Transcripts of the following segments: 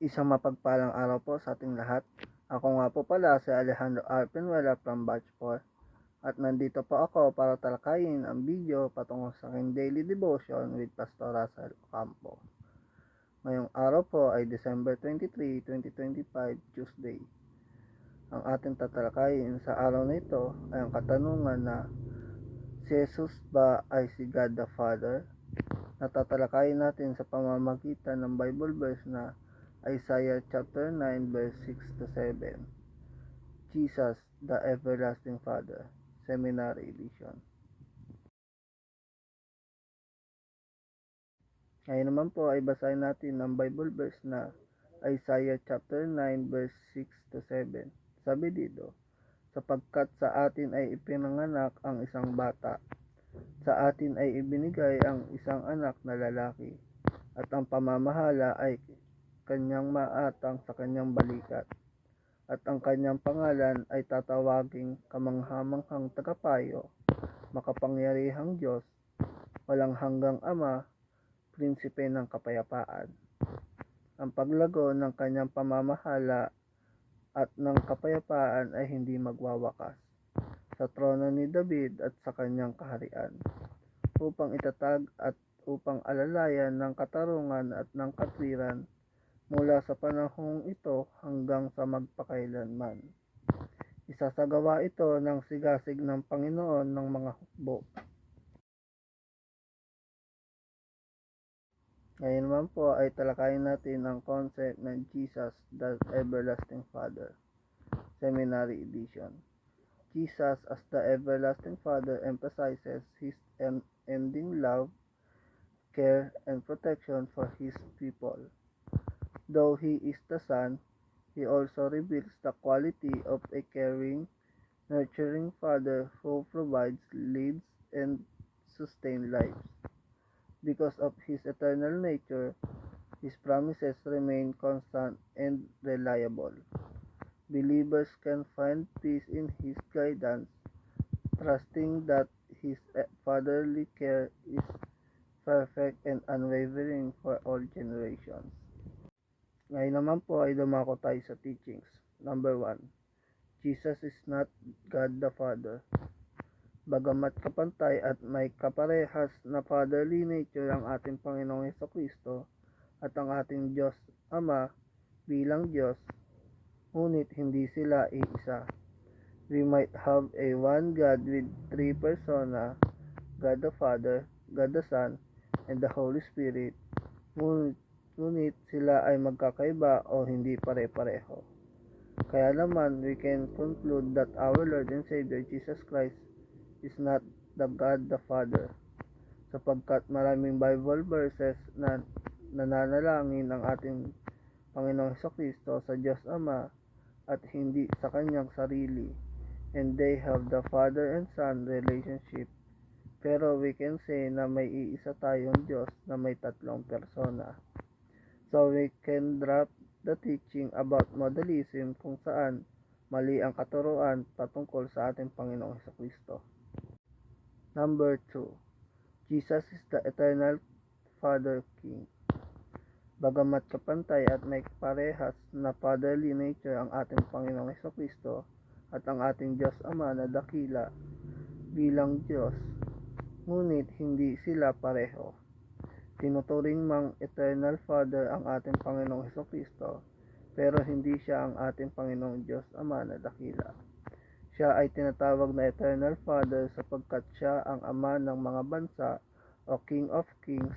Isang mapagpalang araw po sa ating lahat. Ako nga po pala si Alejandro R. Penuela from Batch 4 at nandito po ako para talakayin ang video patungkol sa aking daily devotion with Pastor Russell Ocampo. Ngayong araw po ay December 23, 2025, Tuesday. Ang ating tatalakayin sa araw na ito ay ang katanungan na si Jesus ba ay si God the Father? Natatalakayin natin sa pamamagitan ng Bible verse na Isaiah chapter 9 verse 6 to 7. Jesus, the Everlasting Father, Seminary Edition. Ngayon naman po ay basahin natin ang Bible verse na Isaiah chapter 9 verse 6 to 7. Sabi dito, sapagkat sa atin ay ipinanganak ang isang bata, sa atin ay ibinigay ang isang anak na lalaki, at ang pamamahala ay kanyang maatang sa kanyang balikat, at ang kanyang pangalan ay tatawaging kamanghamanghang tagapayo, makapangyarihang Diyos, walang hanggang Ama, prinsipe ng kapayapaan. Ang paglago ng kanyang pamamahala at ng kapayapaan ay hindi magwawakas sa trono ni David at sa kanyang kaharian, upang itatag at upang alalayan ng katarungan at ng katwiran mula sa panahong ito hanggang sa magpakailanman. Isasagawa ito ng sigasig ng Panginoon ng mga hukbo. Ngayon naman po ay talakayin natin ang concept ng Jesus, the Everlasting Father, Seminary Edition. Jesus as the Everlasting Father emphasizes his unending love, care, and protection for his people. Though he is the Son, he also reveals the quality of a caring, nurturing Father who provides, leads, and sustains lives. Because of his eternal nature, his promises remain constant and reliable. Believers can find peace in his guidance, trusting that his fatherly care is perfect and unwavering for all generations. Ngayon naman po ay dumako tayo sa teachings. Number 1. Jesus is not God the Father. Bagamat kapantay at may kaparehas na fatherly nature ang ating Panginoong Jesucristo at ang ating Diyos Ama bilang Diyos, ngunit hindi sila iisa. We might have a one God with three persona, God the Father, God the Son, and the Holy Spirit, ngunit sila ay magkakaiba o hindi pare-pareho. Kaya naman, we can conclude that our Lord and Savior Jesus Christ is not the God the Father, sapagkat maraming Bible verses na nananalangin ang ating Panginoong Jesucristo sa Diyos Ama at hindi sa kanyang sarili, and they have the Father and Son relationship. Pero we can say na may iisa tayong Diyos na may tatlong persona. So we can drop the teaching about modalism kung saan mali ang katuruan patungkol sa ating Panginoong Jesucristo. Number 2. Jesus is the eternal Father King. Bagamat kapantay at may parehas na fatherly nature ang ating Panginoong Jesucristo at ang ating Diyos Ama na dakila bilang Diyos, ngunit hindi sila pareho. Tinuturing mang eternal Father ang ating Panginoong Jesucristo, pero hindi siya ang ating Panginoong Diyos Ama na dakila. Siya ay tinatawag na Eternal Father sapagkat siya ang Ama ng mga bansa o King of Kings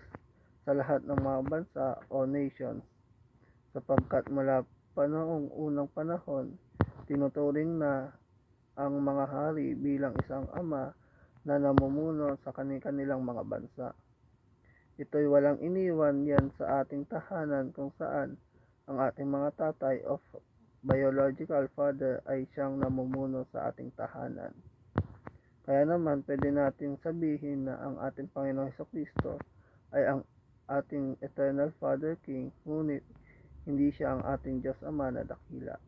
sa lahat ng mga bansa o nations, sapagkat mula pa noong unang panahon, tinuturing na ang mga hari bilang isang ama na namumuno sa kanilang mga bansa. Ito'y walang iniwan yan sa ating tahanan kung saan ang ating mga tatay of biological father ay siyang namumuno sa ating tahanan. Kaya naman, pwede natin sabihin na ang ating Panginoong Jesucristo ay ang ating Eternal Father King, ngunit hindi siya ang ating Diyos Ama na dakila.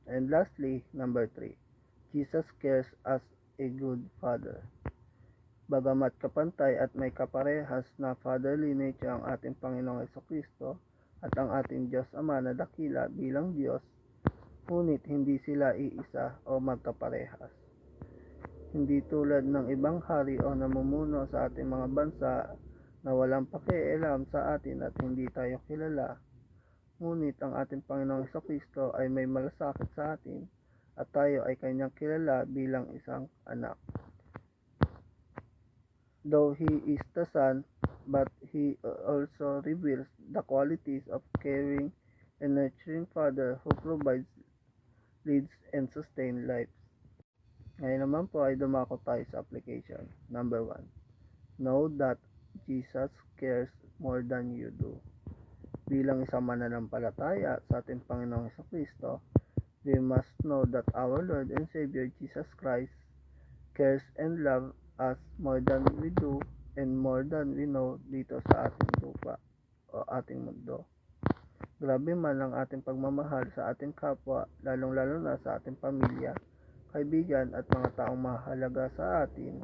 And lastly, number 3. Jesus cares as a good Father. Bagamat kapantay at may kaparehas na fatherly nature ang ating Panginoong Jesucristo at ang ating Diyos Ama na dakila bilang Diyos, ngunit hindi sila iisa o magkaparehas. Hindi tulad ng ibang hari o namumuno sa ating mga bansa na walang pakialam sa atin at hindi tayo kilala, ngunit ang ating Panginoong Jesucristo ay may malasakit sa atin at tayo ay kanyang kilala bilang isang anak. Though He is the Son, but He also reveals the qualities of caring and nurturing Father who provides, leads, and sustains lives. Ngayon naman po ay dumako tayo sa application. Number 1. Know that Jesus cares more than you do. Bilang isang mananampalataya sa ating Panginoong Jesucristo, we must know that our Lord and Savior Jesus Christ cares and loves us more than we do and more than we know dito sa ating lupa o ating mundo. Grabe man ang ating pagmamahal sa ating kapwa, lalong-lalo na sa ating pamilya, kaibigan at mga taong mahalaga sa atin,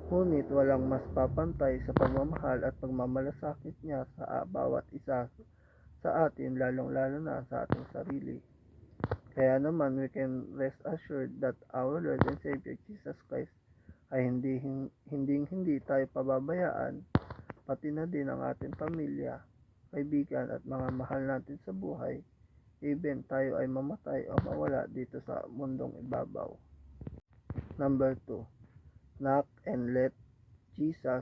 ngunit walang mas papantay sa pagmamahal at pagmamalasakit niya sa bawat isa sa atin, lalong-lalo na sa ating sarili. Kaya naman, we can rest assured that our Lord and Savior Jesus Christ ay hindi tayo pababayaan, pati na din ang ating pamilya, kaibigan at mga mahal natin sa buhay, even tayo ay mamatay o mawala dito sa mundong ibabaw. Number 2. Knock and let Jesus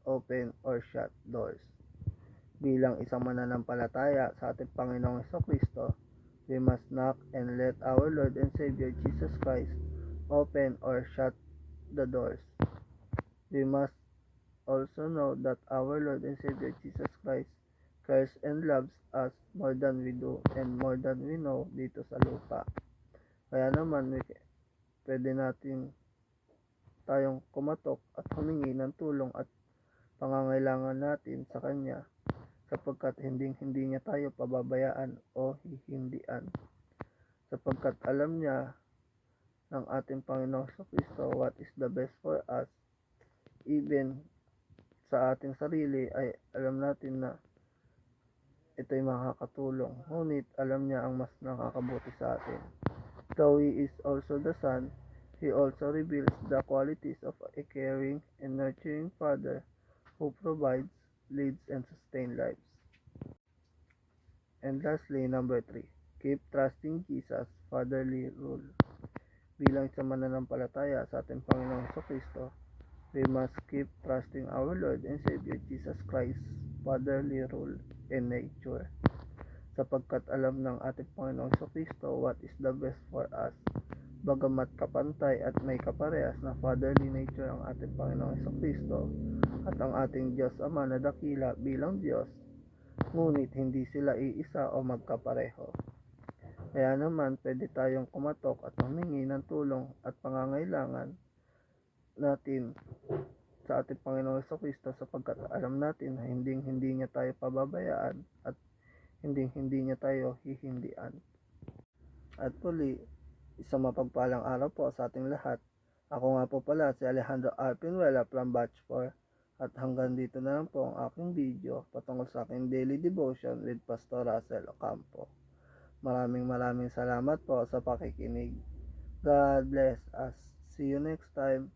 open or shut doors. Bilang isang mananampalataya sa ating Panginoong Jesucristo, we must knock and let our Lord and Savior Jesus Christ open or shut the doors. We must also know that our Lord and Savior Jesus Christ cares and loves us more than we do and more than we know dito sa lupa. Kaya naman, pwede natin tayong kumatok at humingi ng tulong at pangangailangan natin sa Kanya, sapagkat hindi niya tayo pababayaan o hihindian, sapagkat alam niya ng ating Panginoong Jesucristo what is the best for us. Even sa ating sarili ay alam natin na ito'y makakatulong, ngunit alam niya ang mas nakakabuti sa atin. Though He is also the Son, He also reveals the qualities of a caring and nurturing Father who provides, leads, and sustains lives. And lastly, number 3. Keep trusting Jesus' fatherly rule. Bilang isang mananampalataya sa ating Panginoong Jesucristo, we must keep trusting our Lord and Savior Jesus Christ's fatherly rule and nature, sapagkat alam ng ating Panginoong Jesucristo what is the best for us. Bagamat kapantay at may kaparehas na fatherly nature ang ating Panginoong Jesucristo at ang ating Diyos Ama na dakila bilang Diyos, ngunit hindi sila iisa o magkapareho. Kaya naman, pwede tayong kumatok at humingi ng tulong at pangangailangan natin sa ating Panginoong Jesucristo, sapagkat alam natin na hindi niya tayo pababayaan at hindi niya tayo hihindian. At muli, isang mapagpalang araw po sa ating lahat. Ako nga po pala si Alejandro R. Pinuela from Batch 4, at hanggang dito na lang po ang aking video patungkol sa aking daily devotion with Pastor Russell Ocampo. Maraming salamat po sa pakikinig. God bless us. See you next time.